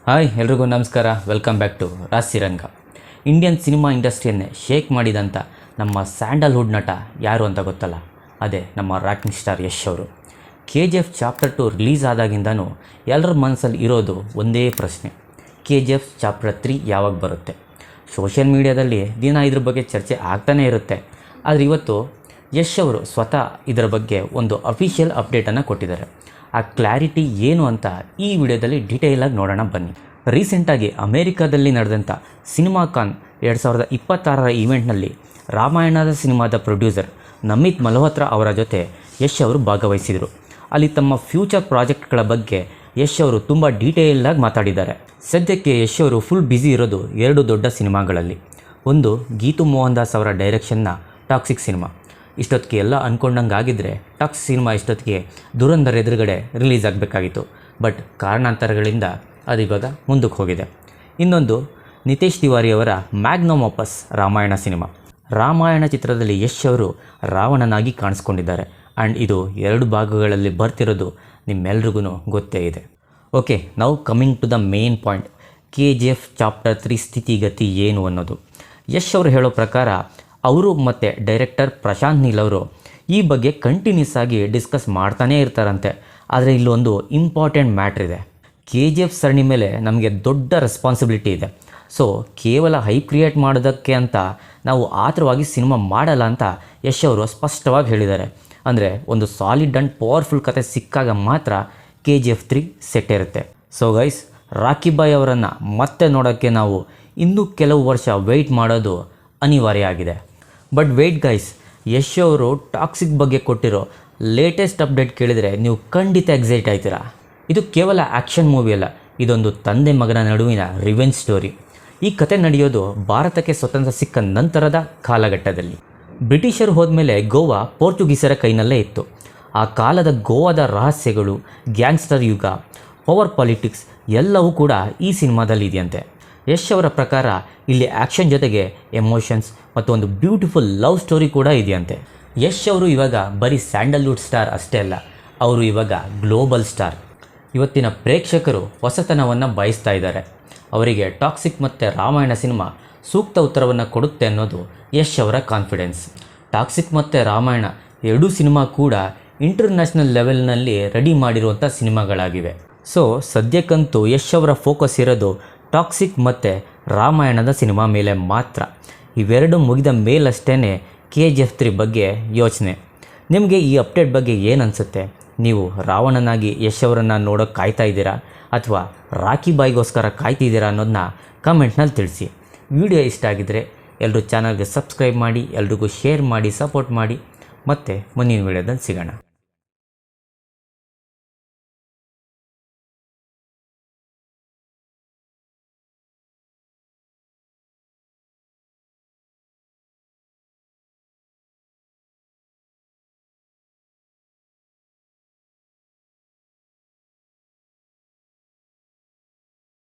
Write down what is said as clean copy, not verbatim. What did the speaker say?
Hi ಎಲ್ರಿಗೂ ನಮಸ್ಕಾರ. Welcome back to Rasiranga. Indian cinema ಇಂಡಸ್ಟ್ರಿಯನ್ನೇ ಶೇಕ್ ಮಾಡಿದಂಥ ನಮ್ಮ ಸ್ಯಾಂಡಲ್ವುಡ್ ನಟ ಯಾರು ಅಂತ ಗೊತ್ತಲ್ಲ, ಅದೇ ನಮ್ಮ ರಾಕಿಂಗ್ ಸ್ಟಾರ್ ಯಶ್ ಅವರು. KGF ಚಾಪ್ಟರ್ 2 ರಿಲೀಸ್ ಆದಾಗಿಂದನೂ ಎಲ್ಲರ ಮನಸ್ಸಲ್ಲಿ ಇರೋದು ಒಂದೇ ಪ್ರಶ್ನೆ, KGF ಚಾಪ್ಟರ್ 3 ಯಾವಾಗ ಬರುತ್ತೆ? ಸೋಷಿಯಲ್ ಮೀಡಿಯಾದಲ್ಲಿ ದಿನ ಇದ್ರ ಬಗ್ಗೆ ಚರ್ಚೆ ಆಗ್ತಾನೇ ಇರುತ್ತೆ. ಆದರೆ ಇವತ್ತು ಯಶ್ ಅವರು ಸ್ವತಃ ಇದರ ಬಗ್ಗೆ ಒಂದು ಅಫಿಷಿಯಲ್ ಅಪ್ಡೇಟನ್ನು ಕೊಟ್ಟಿದ್ದಾರೆ. ಆ ಕ್ಲಾರಿಟಿ ಏನು ಅಂತ ಈ ವಿಡಿಯೋದಲ್ಲಿ ಡೀಟೇಲಾಗಿ ನೋಡೋಣ ಬನ್ನಿ. ರೀಸೆಂಟಾಗಿ ಅಮೇರಿಕಾದಲ್ಲಿ ನಡೆದಂಥ ಸಿನಿಮಾಕಾನ್ 2026 ಈವೆಂಟ್ನಲ್ಲಿ ರಾಮಾಯಣದ ಸಿನಿಮಾದ ಪ್ರೊಡ್ಯೂಸರ್ ನಮಿತ್ ಮಲ್ಹೋತ್ರಾ ಅವರ ಜೊತೆ ಯಶ್ ಅವರು ಭಾಗವಹಿಸಿದರು. ಅಲ್ಲಿ ತಮ್ಮ ಫ್ಯೂಚರ್ ಪ್ರಾಜೆಕ್ಟ್ಗಳ ಬಗ್ಗೆ ಯಶ್ ಅವರು ತುಂಬ ಡೀಟೇಲಾಗಿ ಮಾತಾಡಿದ್ದಾರೆ. ಸದ್ಯಕ್ಕೆ ಯಶ್ ಅವರು ಫುಲ್ ಬ್ಯುಸಿ ಇರೋದು 2 ದೊಡ್ಡ ಸಿನಿಮಾಗಳಲ್ಲಿ. ಒಂದು ಗೀತು ಮೋಹನ್ ದಾಸ್ ಅವರ ಡೈರೆಕ್ಷನ್ನ ಟಾಕ್ಸಿಕ್ ಸಿನಿಮಾ. ಇಷ್ಟೊತ್ತಿಗೆ ಎಲ್ಲ ಅಂದ್ಕೊಂಡಂಗೆ ಆಗಿದ್ದರೆ ಟಾಕ್ಸಿಕ್ ಸಿನಿಮಾ ಇಷ್ಟೊತ್ತಿಗೆ ದುರಂಧರ್ ಎದುರುಗಡೆ ರಿಲೀಸ್ ಆಗಬೇಕಾಗಿತ್ತು. ಬಟ್ ಕಾರಣಾಂತರಗಳಿಂದ ಅದು ಇವಾಗ ಮುಂದಕ್ಕೆ ಹೋಗಿದೆ. ಇನ್ನೊಂದು ನಿತೇಶ್ ತಿವಾರಿ ಅವರ ಮ್ಯಾಗ್ನಮ್ ಆಪಸ್ ರಾಮಾಯಣ ಸಿನಿಮಾ. ರಾಮಾಯಣ ಚಿತ್ರದಲ್ಲಿ ಯಶ್ ಅವರು ರಾವಣನಾಗಿ ಕಾಣಿಸ್ಕೊಂಡಿದ್ದಾರೆ. ಆ್ಯಂಡ್ ಇದು 2 ಭಾಗಗಳಲ್ಲಿ ಬರ್ತಿರೋದು ನಿಮ್ಮೆಲ್ರಿಗೂ ಗೊತ್ತೇ ಇದೆ. ಓಕೆ, ನಾವು coming to the main point, KGF chapter 3 ಸ್ಥಿತಿಗತಿ ಏನು ಅನ್ನೋದು. ಯಶ್ ಅವರು ಹೇಳೋ ಪ್ರಕಾರ ಅವರು ಮತ್ತು ಡೈರೆಕ್ಟರ್ ಪ್ರಶಾಂತ್ ನೀಲ್ ಅವರು ಈ ಬಗ್ಗೆ ಕಂಟಿನ್ಯೂಸ್ ಆಗಿ ಡಿಸ್ಕಸ್ ಮಾಡ್ತಾನೇ ಇರ್ತಾರಂತೆ. ಆದರೆ ಇಲ್ಲೊಂದು ಇಂಪಾರ್ಟೆಂಟ್ ಮ್ಯಾಟ್ರ್ ಇದೆ. KGF ಸರಣಿ ಮೇಲೆ ನಮಗೆ ದೊಡ್ಡ ರೆಸ್ಪಾನ್ಸಿಬಿಲಿಟಿ ಇದೆ. ಸೊ ಕೇವಲ ಹೈಪ್ ಕ್ರಿಯೇಟ್ ಮಾಡೋದಕ್ಕೆ ಅಂತ ನಾವು ಆತರವಾಗಿ ಸಿನಿಮಾ ಮಾಡಲ್ಲ ಅಂತ ಯಶ್ ಅವರು ಸ್ಪಷ್ಟವಾಗಿ ಹೇಳಿದ್ದಾರೆ. ಅಂದರೆ ಒಂದು ಸಾಲಿಡ್ ಆ್ಯಂಡ್ ಪವರ್ಫುಲ್ ಕತೆ ಸಿಕ್ಕಾಗ ಮಾತ್ರ KGF 3 ಸೆಟ್ ಇರುತ್ತೆ. ಸೊ ಗೈಸ್, ರಾಕಿ ಬಾಯ್ ಅವರನ್ನು ಮತ್ತೆ ನೋಡೋಕ್ಕೆ ನಾವು ಇನ್ನೂ ಕೆಲವು ವರ್ಷ ವೆಯ್ಟ್ ಮಾಡೋದು ಅನಿವಾರ್ಯ ಆಗಿದೆ. ಬಟ್ ವೆಯ್ಟ್ ಗೈಸ್, ಯಶ್ ಅವರು ಟಾಕ್ಸಿಕ್ ಬಗ್ಗೆ ಕೊಟ್ಟಿರೋ ಲೇಟೆಸ್ಟ್ ಅಪ್ಡೇಟ್ ಕೇಳಿದರೆ ನೀವು ಖಂಡಿತ ಎಕ್ಸೈಟ್ ಆಯ್ತೀರಾ. ಇದು ಕೇವಲ ಆ್ಯಕ್ಷನ್ ಮೂವಿ ಅಲ್ಲ, ಇದೊಂದು ತಂದೆ ಮಗನ ನಡುವಿನ ರಿವೆಂಜ್ ಸ್ಟೋರಿ. ಈ ಕತೆ ನಡೆಯೋದು ಭಾರತಕ್ಕೆ ಸ್ವತಂತ್ರ ಸಿಕ್ಕ ನಂತರದ ಕಾಲಘಟ್ಟದಲ್ಲಿ. ಬ್ರಿಟಿಷರು ಹೋದ್ಮೇಲೆ ಗೋವಾ ಪೋರ್ಚುಗೀಸರ ಕೈನಲ್ಲೇ ಇತ್ತು. ಆ ಕಾಲದ ಗೋವಾದ ರಹಸ್ಯಗಳು, ಗ್ಯಾಂಗ್ಸ್ಟರ್ ಯುಗ, ಪವರ್ ಪಾಲಿಟಿಕ್ಸ್ ಎಲ್ಲವೂ ಕೂಡ ಈ ಸಿನಿಮಾದಲ್ಲಿ ಇದೆಯಂತೆ. ಯಶ್ ಅವರ ಪ್ರಕಾರ ಇಲ್ಲಿ ಆ್ಯಕ್ಷನ್ ಜೊತೆಗೆ ಎಮೋಷನ್ಸ್ ಮತ್ತು ಒಂದು ಬ್ಯೂಟಿಫುಲ್ ಲವ್ ಸ್ಟೋರಿ ಕೂಡ ಇದೆಯಂತೆ. ಯಶ್ ಅವರು ಇವಾಗ ಬರೀ ಸ್ಯಾಂಡಲ್ವುಡ್ ಸ್ಟಾರ್ ಅಷ್ಟೇ ಅಲ್ಲ, ಅವರು ಇವಾಗ ಗ್ಲೋಬಲ್ ಸ್ಟಾರ್. ಇವತ್ತಿನ ಪ್ರೇಕ್ಷಕರು ಹೊಸತನವನ್ನು ಬಯಸ್ತಾ ಇದ್ದಾರೆ. ಅವರಿಗೆ ಟಾಕ್ಸಿಕ್ ಮತ್ತು ರಾಮಾಯಣ ಸಿನಿಮಾ ಸೂಕ್ತ ಉತ್ತರವನ್ನು ಕೊಡುತ್ತೆ ಅನ್ನೋದು ಯಶ್ ಅವರ ಕಾನ್ಫಿಡೆನ್ಸ್. ಟಾಕ್ಸಿಕ್ ಮತ್ತು ರಾಮಾಯಣ 2 ಸಿನಿಮಾ ಕೂಡ ಇಂಟರ್ನ್ಯಾಷನಲ್ ಲೆವೆಲ್ನಲ್ಲಿ ರೆಡಿ ಮಾಡಿರುವಂಥ ಸಿನಿಮಾಗಳಾಗಿವೆ. ಸೊ ಸದ್ಯಕ್ಕಂತೂ ಯಶ್ ಅವರ ಫೋಕಸ್ ಇರೋದು ಟಾಕ್ಸಿಕ್ ಮತ್ತು ರಾಮಾಯಣದ ಸಿನಿಮಾ ಮೇಲೆ ಮಾತ್ರ. ಇವೆರಡು ಮುಗಿದ ಮೇಲಷ್ಟೇ KGF 3 ಬಗ್ಗೆ ಯೋಚನೆ. ನಿಮಗೆ ಈ ಅಪ್ಡೇಟ್ ಬಗ್ಗೆ ಏನು ಅನಿಸುತ್ತೆ? ನೀವು ರಾವಣನಾಗಿ ಯಶ್ ಅವರನ್ನು ನೋಡೋಕ್ಕೆ ಕಾಯ್ತಾ ಇದ್ದೀರಾ ಅಥವಾ ರಾಕಿ ಬಾಯ್ಗೋಸ್ಕರ ಕಾಯ್ತಿದ್ದೀರಾ ಅನ್ನೋದನ್ನ ಕಮೆಂಟ್ನಲ್ಲಿ ತಿಳಿಸಿ. ವಿಡಿಯೋ ಇಷ್ಟ ಆಗಿದ್ದರೆ ಎಲ್ಲರೂ ಚಾನಲ್ಗೆ ಸಬ್ಸ್ಕ್ರೈಬ್ ಮಾಡಿ, ಎಲ್ರಿಗೂ ಶೇರ್ ಮಾಡಿ, ಸಪೋರ್ಟ್ ಮಾಡಿ. ಮತ್ತೆ ಮುಂದಿನ ವಿಡಿಯೋದಲ್ಲಿ ಸಿಗೋಣ.